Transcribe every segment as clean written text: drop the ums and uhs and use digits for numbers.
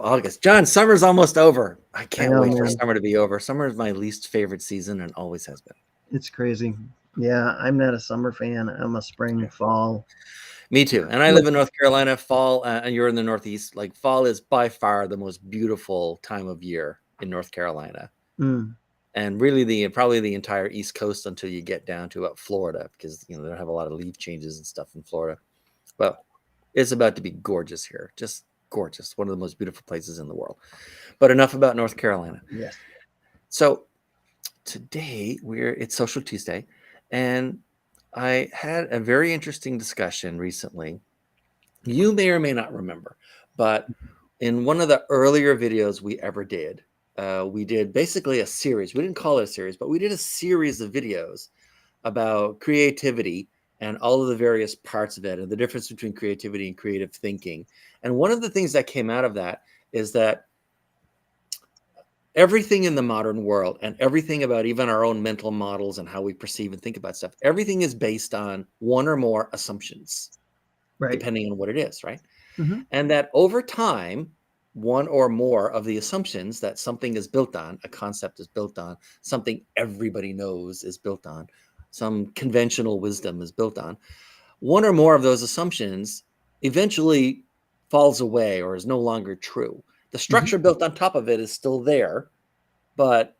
August. John, summer's almost over. I I can't know, wait for man. summer to be over. Summer is my least favorite season and always has been. It's crazy. Yeah, I'm not a summer fan. I'm a spring, Yeah. fall. Me too. And I live in Winter. North Carolina. Fall, and you're in the Northeast. Like fall is by far the most beautiful time of year in North Carolina, Mm, and really probably the entire East Coast until you get down to Florida, because they don't have a lot of leaf changes and stuff in Florida. But it's about to be gorgeous here. Just gorgeous. One of the most beautiful places in the world. But enough about North Carolina. yes. So today it's Social Tuesday, and I had a very interesting discussion recently. You may or may not remember, but in one of the earlier videos we ever did, we did basically a series. We didn't call it a series, but we did a series of videos about creativity and all of the various parts of it and the difference between creativity and creative thinking. And one of the things that came out of that is that everything in the modern world and everything about even our own mental models and how we perceive and think about stuff, everything is based on one or more assumptions, Right. depending on what it is, right? Hmm. And that over time, one or more of the assumptions that something is built on, a concept is built on, something everybody knows is built on, some conventional wisdom is built on, one or more of those assumptions eventually falls away or is no longer true. The Hmm. structure built on top of it is still there, but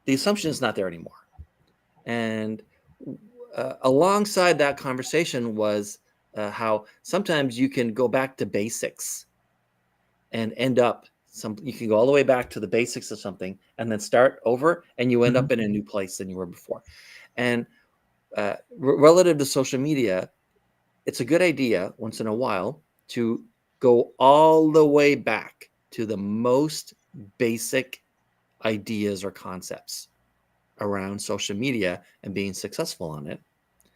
the assumption is not there anymore. And alongside that conversation was how sometimes you can go back to basics and end up you can go all the way back to the basics of something and then start over, and you end Hmm. up in a new place than you were before. And relative to social media, it's a good idea once in a while to go all the way back to the most basic ideas or concepts around social media and being successful on it,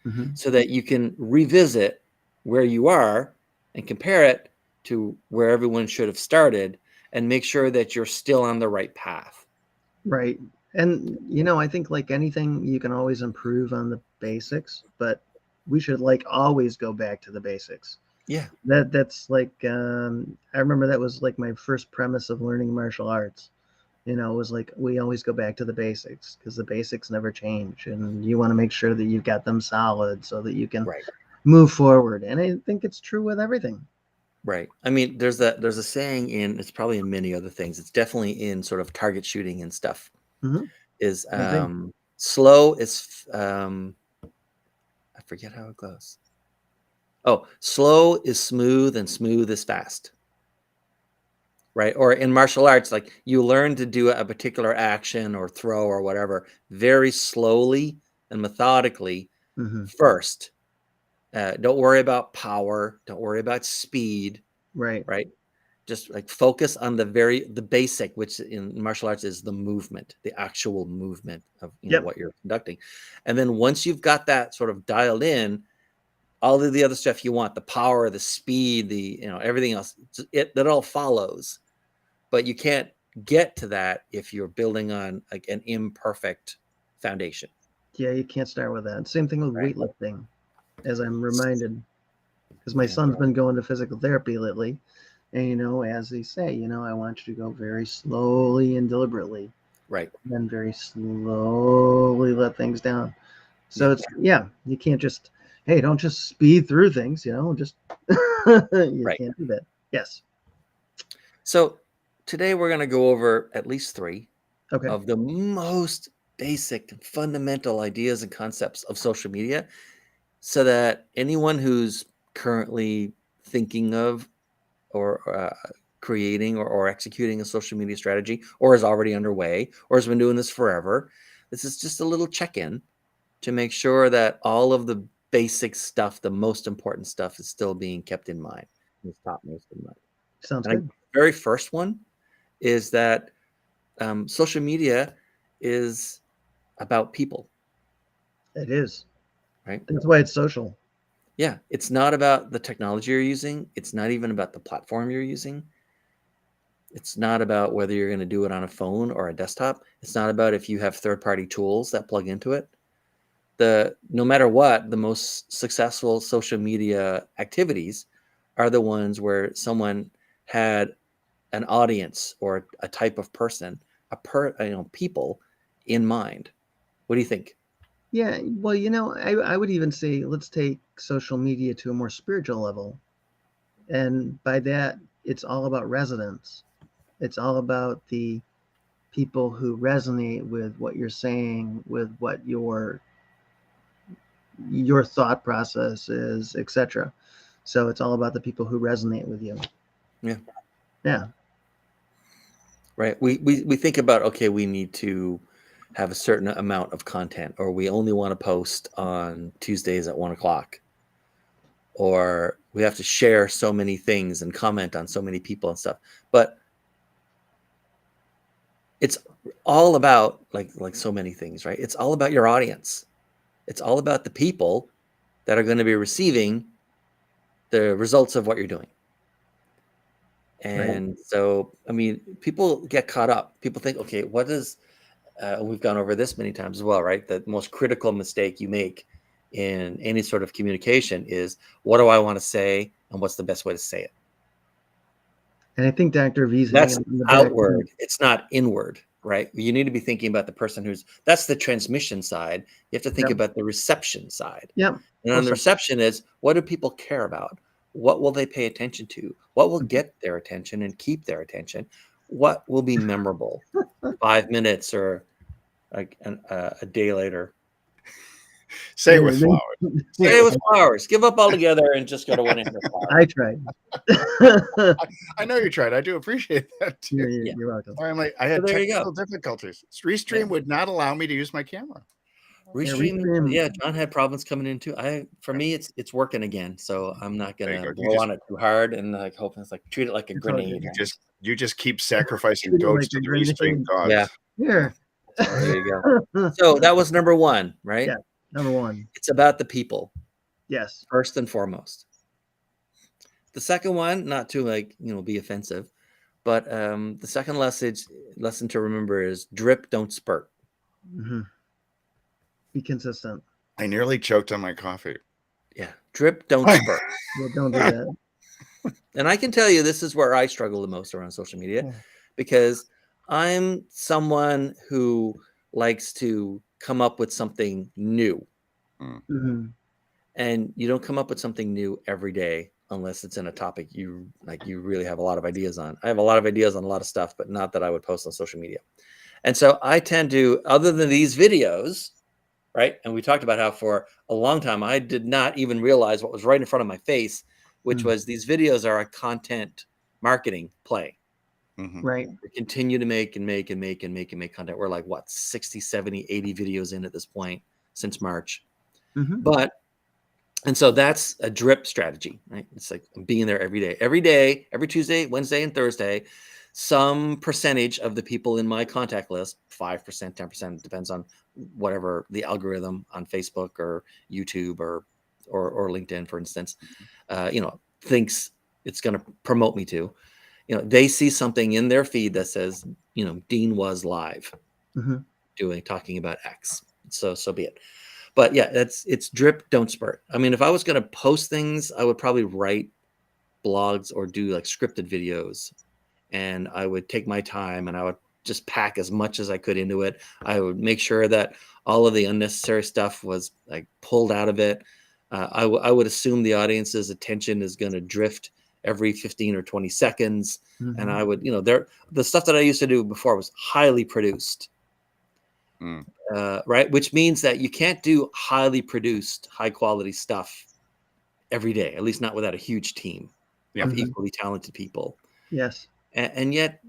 Hmm. so that you can revisit where you are and compare it to where everyone should have started and make sure that you're still on the right path. Right. And I think like anything, you can always improve on the basics, but we should like always go back to the basics. Yeah, That's like I remember that was like my first premise of learning martial arts. It was like we always go back to the basics because the basics never change, and you want to make sure that you've got them solid so that you can right, move forward. And I think it's true with everything. right. I mean, there's a saying, in it's probably in many other things. It's definitely in sort of target shooting and stuff. Hmm. Is Same thing. slow is I forget how it goes. Oh, slow is smooth and smooth is fast. Right? Or in martial arts, like you learn to do a particular action or throw or whatever very slowly and methodically Hmm. first. Don't worry about power. Don't worry about speed. Right. Right? Just like focus on the basic, which in martial arts is the movement, the actual movement of Yep. what you're conducting. And then once you've got that sort of dialed in, all of the other stuff you want, the power, the speed, the everything else, that all follows. But you can't get to that if you're building on like an imperfect foundation, Yeah, you can't start with that. Same thing with right? weightlifting, as I'm reminded, because my Yeah, son's been going to physical therapy lately. And, as they say, I want you to go very slowly and deliberately, right. and then very slowly let things down. So Yeah, it's, yeah, you can't just, hey, don't just speed through things, just, you right. can't do that. Yes. So today we're going to go over at least three Okay. of the most basic and fundamental ideas and concepts of social media, so that anyone who's currently thinking of or creating or executing a social media strategy, or is already underway, or has been doing this forever, this is just a little check-in to make sure that all of the basic stuff, the most important stuff, is still being kept in mind, is topmost in mind. Sounds And good. the very first one is that social media is about people, It is. right? That's why it's social. Yeah, it's not about the technology you're using. It's not even about the platform you're using. It's not about whether you're going to do it on a phone or a desktop. It's not about if you have third-party tools that plug into it. No matter what, the most successful social media activities are the ones where someone had an audience or a type of person, people in mind. What do you think? Yeah, well, I would even say let's take social media to a more spiritual level. And by that, it's all about resonance. It's all about the people who resonate with what you're saying, with what your thought process is, etc. So it's all about the people who resonate with you. Yeah. Yeah. Right. We think about, okay, we need to have a certain amount of content, or we only want to post on Tuesdays at 1 o'clock, or we have to share so many things and comment on so many people and stuff. But it's all about like so many things, right? It's all about your audience. It's all about the people that are going to be receiving the results of what you're doing. And so, I mean, people get caught up. People think, okay, what is, we've gone over this many times as well, right? The most critical mistake you make in any sort of communication is, what do I want to say and what's the best way to say it? And I think Dr. V's That's hanging on the back. outward. It's not inward, right? You need to be thinking about the person that's the transmission side. You have to think Yep. about the reception side. Yep. And on the reception is, what do people care about? What will they pay attention to? What will get their attention and keep their attention? What will be memorable? 5 minutes or like a day later. Say it with flowers. Say it with flowers. Give up altogether and just go to 1-800 Flowers. I tried. I know you tried. I do appreciate that too. You're welcome. I'm like, I had So there you technical difficulties. Restream would not allow me to use my camera. Restream, yeah, John had problems coming in too. For me, it's working again, so I'm not gonna blow on it too hard and like hoping it's like treat it like a grenade. You just keep sacrificing goats to the Restream gods. Yeah. Here. There you go. So that was number one, right? Yeah, number one. It's about the people. Yes. First and foremost. The second one, not to be offensive, but the second lesson to remember is drip, don't spurt. Mm-hmm. Be consistent. I nearly choked on my coffee. Yeah. Drip, don't spurt. Yeah, don't do that. And I can tell you, this is where I struggle the most around social media, because I'm someone who likes to come up with something new. Mm-hmm. And you don't come up with something new every day unless it's in a topic you really have a lot of ideas on. I have a lot of ideas on a lot of stuff, but not that I would post on social media. And so I tend to, other than these videos, right? And we talked about how for a long time, I did not even realize what was right in front of my face, which was these videos are a content marketing play. Right. We continue to make content. We're like, what, 60, 70, 80 videos in at this point since March. Mm-hmm. And so that's a drip strategy, right? It's like being there every day, every Tuesday, Wednesday, and Thursday. Some percentage of the people in my contact list, 5%, 10%, depends on whatever the algorithm on Facebook or YouTube or LinkedIn, for instance, thinks it's going to promote me to. They see something in their feed that says, Dean was live talking about X. So be it. But yeah, it's drip, don't spurt. I mean, if I was going to post things, I would probably write blogs or do like scripted videos, and I would take my time and I would just pack as much as I could into it. I would make sure that all of the unnecessary stuff was like pulled out of it. I would assume the audience's attention is going to drift every 15 or 20 seconds. And I would, the stuff that I used to do before was highly produced. Right. Which means that you can't do highly produced, high quality stuff every day, at least not without a huge team of equally talented people. Yes. And yet,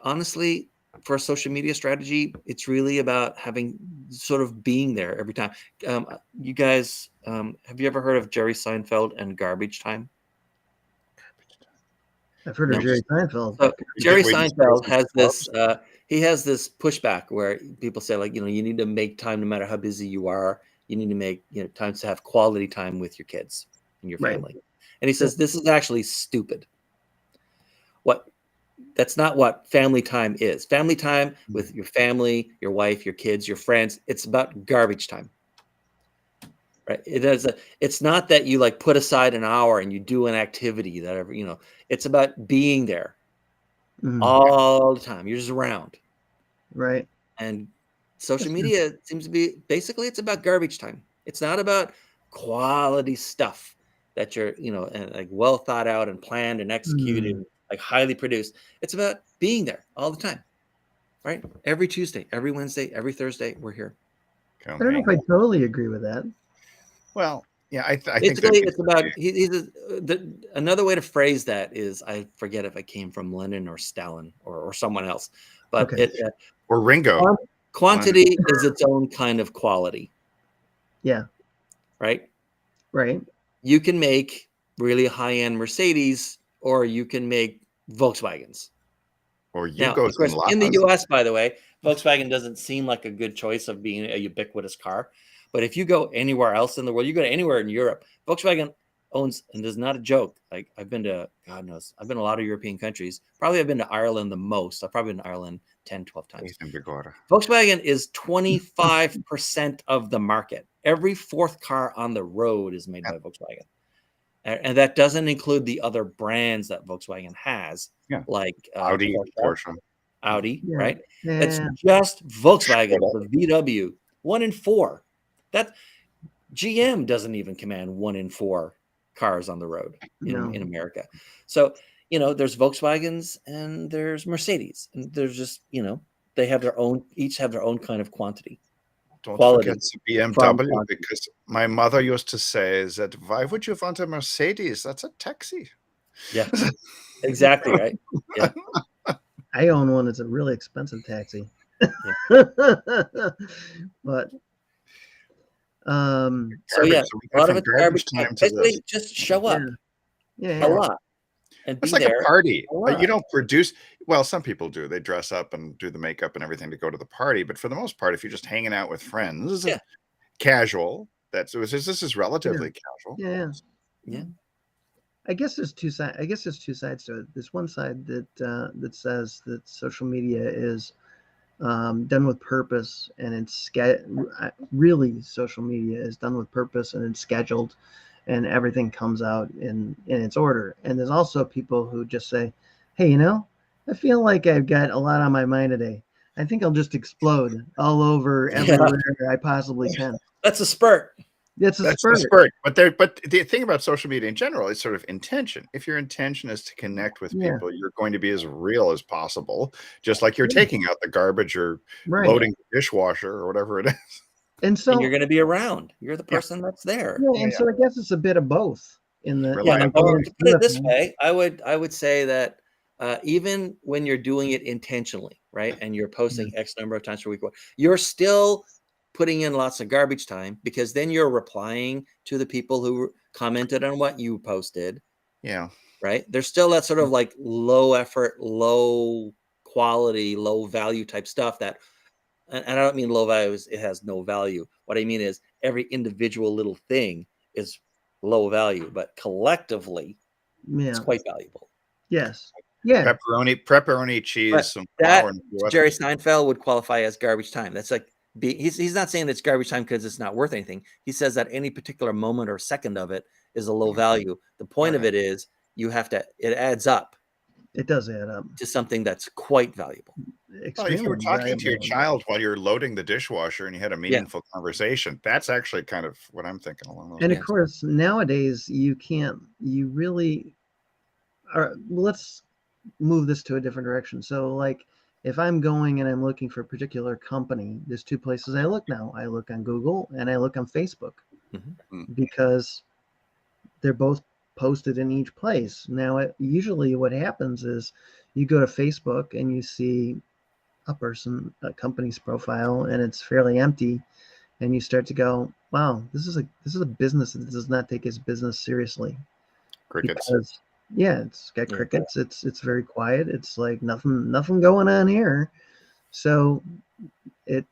honestly, for a social media strategy, it's really about sort of being there every time. You guys, have you ever heard of Jerry Seinfeld and Garbage Time? I've heard of Jerry Seinfeld. So Jerry Seinfeld has this. He has this pushback where people say, like, you need to make time no matter how busy you are. You need to make time to have quality time with your kids and your family. Right. And he says this is actually stupid. That's not what family time is. Family time with your family, your wife, your kids, your friends. It's about garbage time. Right. It's not that you like put aside an hour and you do an activity that it's about being there. all the time. You're just around. Right. And social That's true. media seems to be basically it's about garbage time. It's not about quality stuff that you're, and like well thought out and planned and executed, like highly produced. It's about being there all the time, right? Every Tuesday, every Wednesday, every Thursday, we're here. I don't know if I totally agree with that. Well, yeah, I think Basically, it's about another way to phrase that is I forget if it came from Lenin or Stalin or someone else, but Okay. or Ringo. Quantity is its own kind of quality. Yeah. Right. Right. You can make really high-end Mercedes, or you can make Volkswagens. Or now, of course, in the U.S., by the way, Volkswagen doesn't seem like a good choice of being a ubiquitous car. But if you go anywhere else in the world, you go to anywhere in Europe, Volkswagen owns, and this is not a joke. Like I've been to, God knows, I've been to a lot of European countries. Probably I've been to Ireland the most. I've probably been to Ireland 10, 12 times. Volkswagen is 25% of the market. Every fourth car on the road is made by Volkswagen. And that doesn't include the other brands that Volkswagen has, like Audi, Porsche. Audi, Yeah. right? Yeah. It's just Volkswagen, the VW, 1 in 4. That GM doesn't even command 1 in 4 cars on the road in America. So, there's Volkswagens and there's Mercedes, and there's just, they have each have their own kind of quantity. Don't forget the BMW, because my mother used to say that why would you want a Mercedes? That's a taxi. Yeah, exactly right. Yeah. I own one. It's a really expensive taxi. But so yeah, a lot of it's garbage time. Basically, just show up a lot and it's be like there a party. You don't produce. Well, some people do. They dress up and do the makeup and everything to go to the party. But for the most part, if you're just hanging out with friends, casual. This is relatively casual. Yeah. I guess there's two sides. I guess there's two sides to it. There's one side that says that social media is done with purpose, and it's really social media is done with purpose, and it's scheduled, and everything comes out in its order. And there's also people who just say, hey, I feel like I've got a lot on my mind today. I think I'll just explode all over everywhere I possibly can. That's a spurt. That's a spurt. But the thing about social media in general is sort of intention. If your intention is to connect with people, you're going to be as real as possible, just like you're taking out the garbage or loading the dishwasher or whatever it is. And so you're going to be around. You're the person that's there. Yeah, and so I guess it's a bit of both in the. Or to put it this way, I would say that even when you're doing it intentionally, right, and you're posting X number of times per week, you're still putting in lots of garbage time, because then you're replying to the people who commented on what you posted. Yeah. Right. There's still that sort of like low effort, low quality, low value type stuff that, and I don't mean low value as it has no value. What I mean is every individual little thing is low value, but collectively it's quite valuable. Yes. Yeah. Pepperoni, cheese, some flour. Jerry Seinfeld would qualify as garbage time. That's like, he's not saying it's garbage time because it's not worth anything. He says that any particular moment or second of it is a low value. The point of it is it adds up. It does add up to something that's quite valuable. Well, if you were talking to your child while you're loading the dishwasher and you had a meaningful conversation, that's actually kind of what I'm thinking along those lines. And of course, nowadays let's move this to a different direction. So like, if I'm going and I'm looking for a particular company, there's two places I look now. I look on Google and I look on Facebook, because they're both posted in each place. Now, usually what happens is you go to Facebook and you see a company's profile, and it's fairly empty, and you start to go, wow, this is a business that does not take its business seriously. Crickets. Because, it's got crickets. It's very quiet. It's like nothing going on here. So it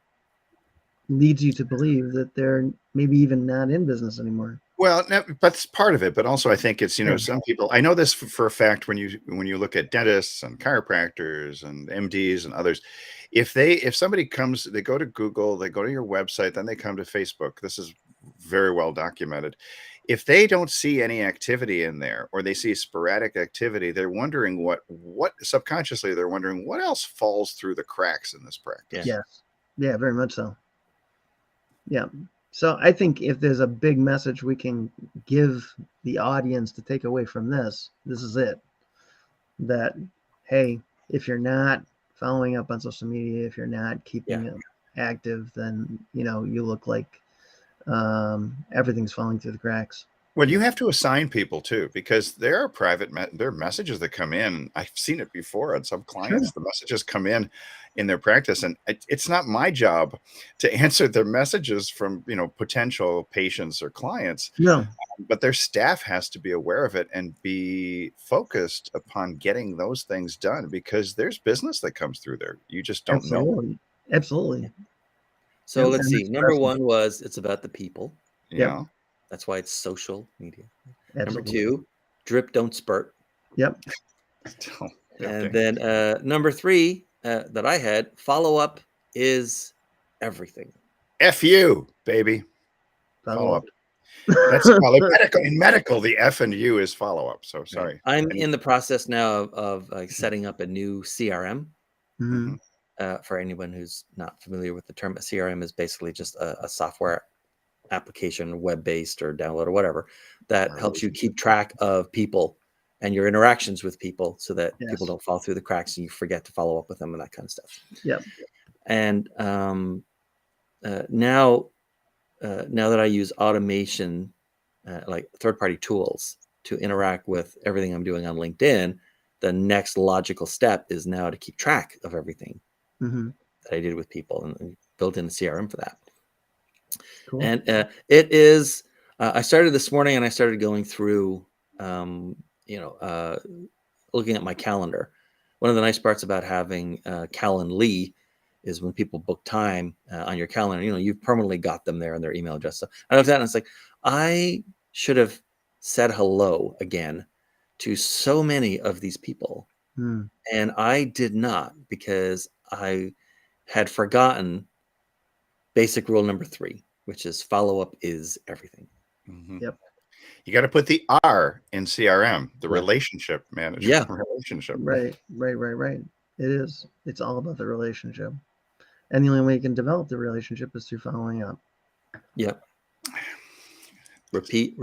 leads you to believe that they're maybe even not in business anymore. Well, that's part of it, but also I think it's, some people, I know this for a fact, when you look at dentists and chiropractors and MDs and others, if somebody comes, they go to Google, they go to your website, then they come to Facebook. This is very well documented. if they don't see any activity in there, or they see sporadic activity, they're wondering what subconsciously they're wondering what else falls through the cracks in this practice. Yes. Yeah, very much so. Yeah. So I think if there's a big message we can give the audience to take away from this is it. That, hey, if you're not following up on social media, if you're not keeping it active, then, you look like everything's falling through the cracks. Well, you have to assign people too, because there are there are messages that come in. I've seen it before on some clients. The messages come in their practice, and it's not my job to answer their messages from potential patients or clients. No, but their staff has to be aware of it and be focused upon getting those things done, because there's business that comes through there. You just don't know. Absolutely. So let's see. Number one was it's about the people. Yeah. That's why it's social media. Absolutely. Number 2, drip, don't spurt. Yep. And then number 3 that I had, follow up is everything. F you, baby. Follow up. That's in medical. The F and U is follow up. So sorry. I'm in the process now of setting up a new CRM. Mm-hmm. For anyone who's not familiar with the term, a CRM is basically just a software application, web-based or download or whatever, that helps you keep track of people and your interactions with people, so that people don't fall through the cracks and you forget to follow up with them and that kind of stuff. Yeah. And now that I use automation, like third-party tools to interact with everything I'm doing on LinkedIn, the next logical step is now to keep track of everything that I did with people, and built in a CRM for that. Cool. And it is, I started this morning, and I started going through, looking at my calendar. One of the nice parts about having Calendly is when people book time on your calendar, you've permanently got them there in their email address. So I looked at it and it's like, I should have said hello again to so many of these people. And I did not, because I had forgotten basic rule number 3, which is follow up is everything. Yep. You got to put the R in CRM, the relationship manager. Yeah. Relationship. Right. It is. It's all about the relationship. And the only way you can develop the relationship is through following up. Yep. Repeat.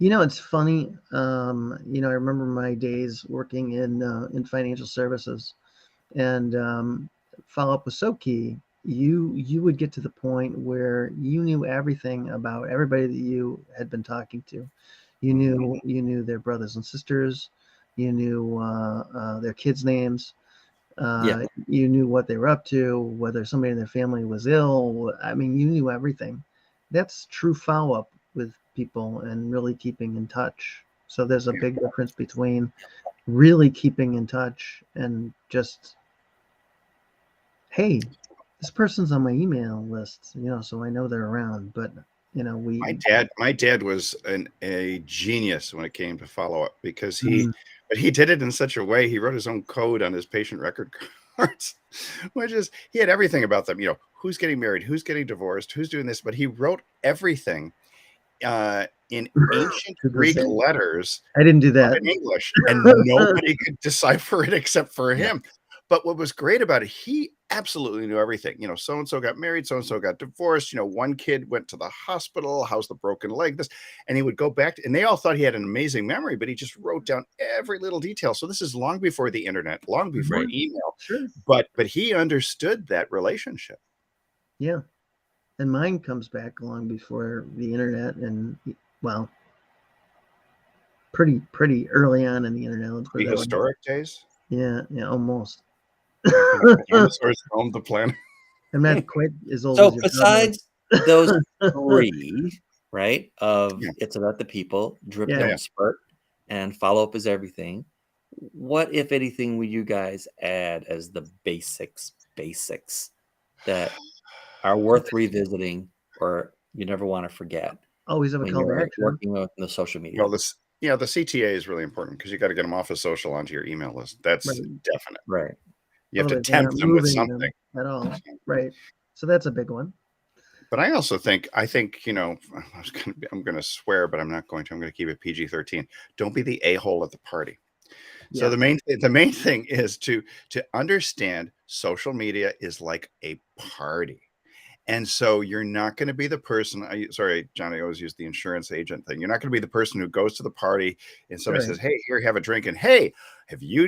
It's funny. I remember my days working in financial services, and follow up was so key. You would get to the point where you knew everything about everybody that you had been talking to. You knew their brothers and sisters. You knew their kids' names. You knew what they were up to, whether somebody in their family was ill. I mean, you knew everything. That's true follow-up with people and really keeping in touch. So there's a big difference between really keeping in touch and just, hey, this person's on my email list, so I know they're around. But my dad was a genius when it came to follow up, because but he did it in such a way. He wrote his own code on his patient record cards, which is, he had everything about them. Who's getting married, who's getting divorced, who's doing this, but he wrote everything in ancient Greek letters. I didn't do that in English, and nobody could decipher it except for him. But what was great about it, he absolutely knew everything. So-and-so got married, so-and-so got divorced. One kid went to the hospital, how's the broken leg, this, and he would go back and they all thought he had an amazing memory, but he just wrote down every little detail. So this is long before the internet, long before email. Sure. But he understood that relationship. Yeah. And mine comes back long before the internet, and pretty early on in the internet. The historic days? Yeah, almost. Dinosaurs roamed the planet. I'm not quite as old. So besides those 3, right, of it's about the people, drip, don't spurt, and follow up is everything, what, if anything, would you guys add as the basics that are worth revisiting or you never want to forget? Always have a call to action. Working with the social media. Well, the CTA is really important, because you got to get them off of social onto your email list. That's definite. Right. You have to tempt them with something at all. Right. So that's a big one. But I also think, I'm going to swear, but I'm not going to. I'm going to keep it PG-13. Don't be the a-hole at the party. So Yeah. the main thing is to understand social media is like a party. And so you're not going to be the person. Sorry, Johnny, I always use the insurance agent thing. You're not going to be the person who goes to the party and somebody Right. says, "Hey, here, have a drink," and hey, have you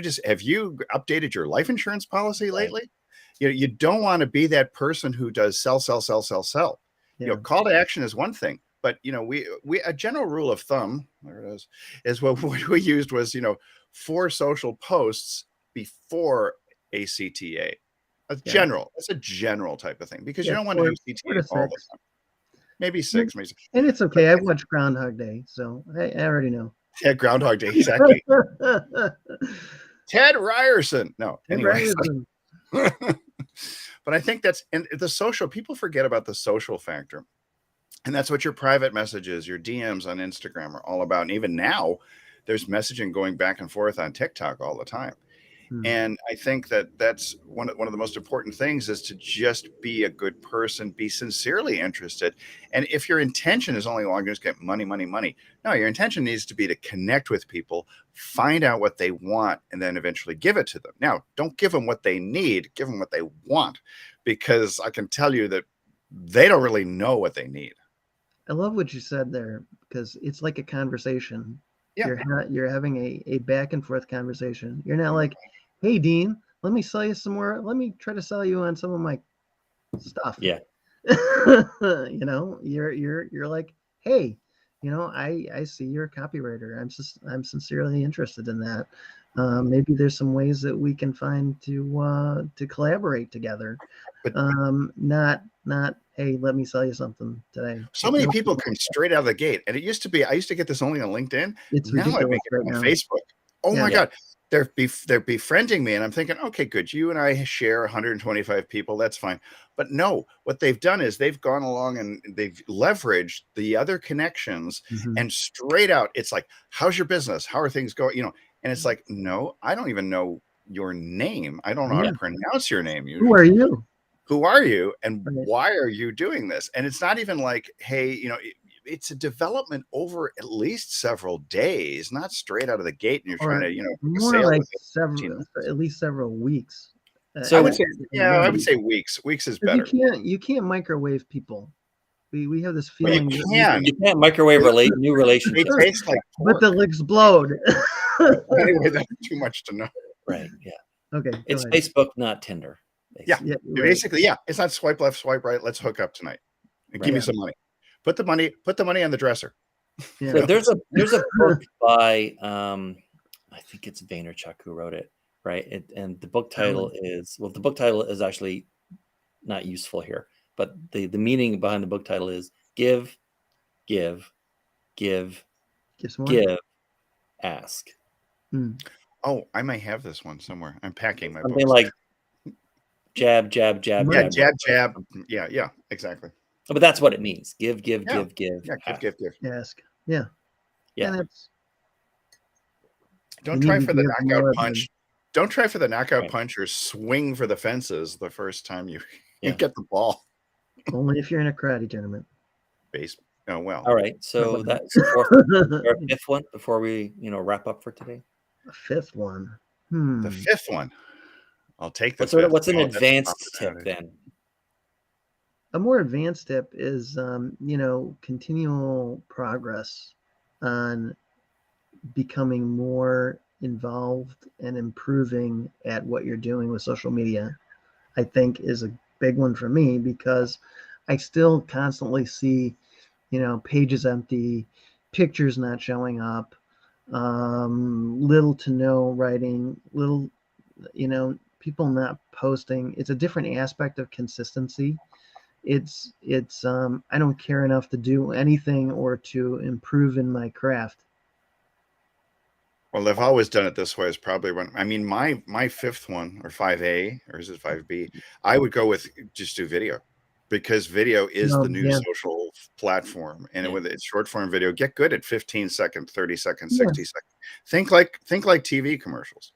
updated your life insurance policy lately? You don't want to be that person who does sell, sell, sell, sell, sell. Yeah. Call to action is one thing, but we a general rule of thumb, there it is what we used was 4 social posts before a CTA. It's a general type of thing, because you don't want to do CTA all the time. Maybe 6, maybe 6. And it's okay. I've watched Groundhog Day, so I already know. Yeah, Groundhog Day, exactly. Ted Ryerson. No, anyway. But I think and the social, people forget about the social factor. And that's what your private messages, your DMs on Instagram are all about. And even now, there's messaging going back and forth on TikTok all the time. And I think that's one of the most important things, is to just be a good person, be sincerely interested. And if your intention is only long, just get money, money, money. No, your intention needs to be to connect with people, find out what they want, and then eventually give it to them. Now, don't give them what they need, give them what they want, because I can tell you that they don't really know what they need. I love what you said there, because it's like a conversation. Yeah. You're having a back and forth conversation. You're not like, "Hey, Dean, let me sell you some more. Let me try to sell you on some of my stuff." Yeah. You're like, "Hey, I see you're a copywriter. I'm sincerely interested in that. Maybe there's some ways that we can find to collaborate together." But not, "Hey, let me sell you something today." So many people come straight out of the gate, and I used to get this only on LinkedIn. It's now I ridiculous make it right on now. Facebook. Oh Yeah. my God. They're befriending me, and I'm thinking, okay, good. You and I share 125 people. That's fine. But no, what they've done is they've gone along and they've leveraged the other connections, and straight out, it's like, "How's your business? How are things going?" And it's like, no, I don't even know your name. I don't know how to pronounce your name. Who are you? Who are you, and Right. why are you doing this? And it's not even like, hey, it's a development over at least several days, not straight out of the gate, and you're trying to, more like at least several weeks. So I would say weeks. Weeks is better. You can't microwave people. We have this Well, feeling you can. You can't microwave new relationships. They taste like pork. but they'll explode. Anyway, that's too much to know. Right. Yeah. Okay. It's Facebook, not Tinder. Basically. Yeah. Basically, yeah. It's not swipe left, swipe right. Let's hook up tonight and give me some money. Put the money on the dresser. Yeah. So there's a book by I think it's Vaynerchuk who wrote it, right? And the book title is actually not useful here, but the meaning behind the book title is give, ask. Oh, I might have this one somewhere. I'm packing my Something books. like jab. Yeah, jab. Yeah, exactly. But that's what it means. Give. Yeah, ask. give. Ask. Yeah. Yeah. Don't try for the knockout punch. Don't try for the knockout punch or swing for the fences the first time you get the ball. Only if you're in a karate tournament. Oh, well. All right. So that's our fifth one before we, wrap up for today. A fifth one. The fifth one. I'll take the fifth. What's an advanced tip then? A more advanced tip is, continual progress on becoming more involved and improving at what you're doing with social media, I think is a big one for me, because I still constantly see, pages empty, pictures not showing up, little to no writing, people not posting. It's a different aspect of consistency. It's I don't care enough to do anything or to improve in my craft. Well, I've always done it this way. Is probably my fifth one, or 5A, or is it 5B? I would go with just do video, because video is the new social platform, and with its short form video, get good at 15 seconds, 30 seconds, 60 seconds. Think like TV commercials.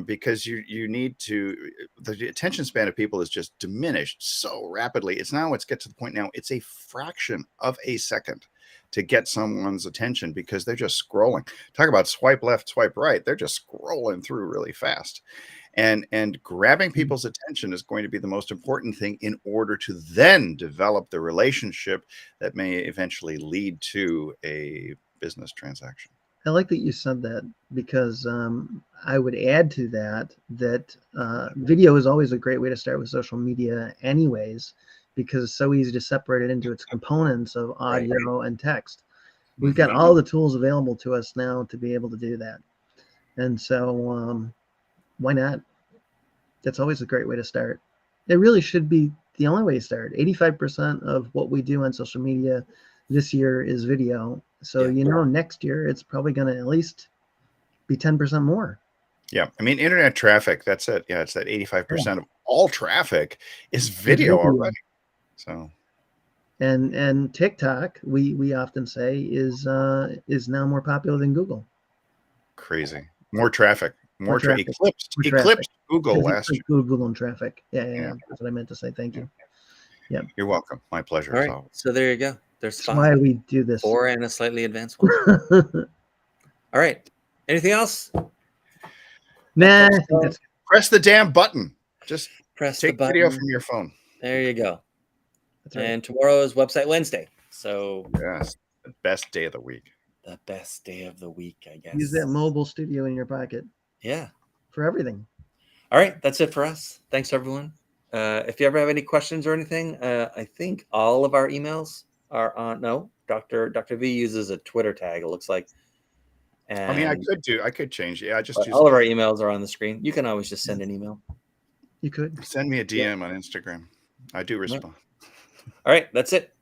because you need to, the attention span of people is just diminished so rapidly. It's get to the point now, it's a fraction of a second to get someone's attention because they're just scrolling. Talk about swipe left, swipe right. They're just scrolling through really fast. And grabbing people's attention is going to be the most important thing in order to then develop the relationship that may eventually lead to a business transaction. I like that you said that, because I would add to that video is always a great way to start with social media anyways, because it's so easy to separate it into its components of audio and text. We've got all the tools available to us now to be able to do that. And so why not? That's always a great way to start. It really should be the only way to start. 85% of what we do on social media this year is video. So, next year it's probably going to at least be 10% more. Yeah. I mean, internet traffic, that's it. Yeah. It's that 85% of all traffic is video already. So, and TikTok, we often say is now more popular than Google. Crazy. More traffic. More traffic. Eclipsed Google last year. Google and traffic. Yeah. That's what I meant to say. Thank you. Yeah. You're welcome. My pleasure. All right. So there you go. There's That's why we do this. 4 and a slightly advanced one. All right. Anything else? Nah. Press the damn button. Just take the video from your phone. There you go. That's right. And tomorrow is Website Wednesday. So yes, the best day of the week. The best day of the week, I guess. Use that mobile studio in your pocket. Yeah. For everything. All right. That's it for us. Thanks, everyone. If you ever have any questions or anything, I think all of our emails are on. No, Dr. V uses a Twitter tag, it looks like. And I mean, I could change. Yeah, I just use all of our emails are on the screen. You can always just send an email. You could send me a DM on Instagram. I do respond. All right. That's it.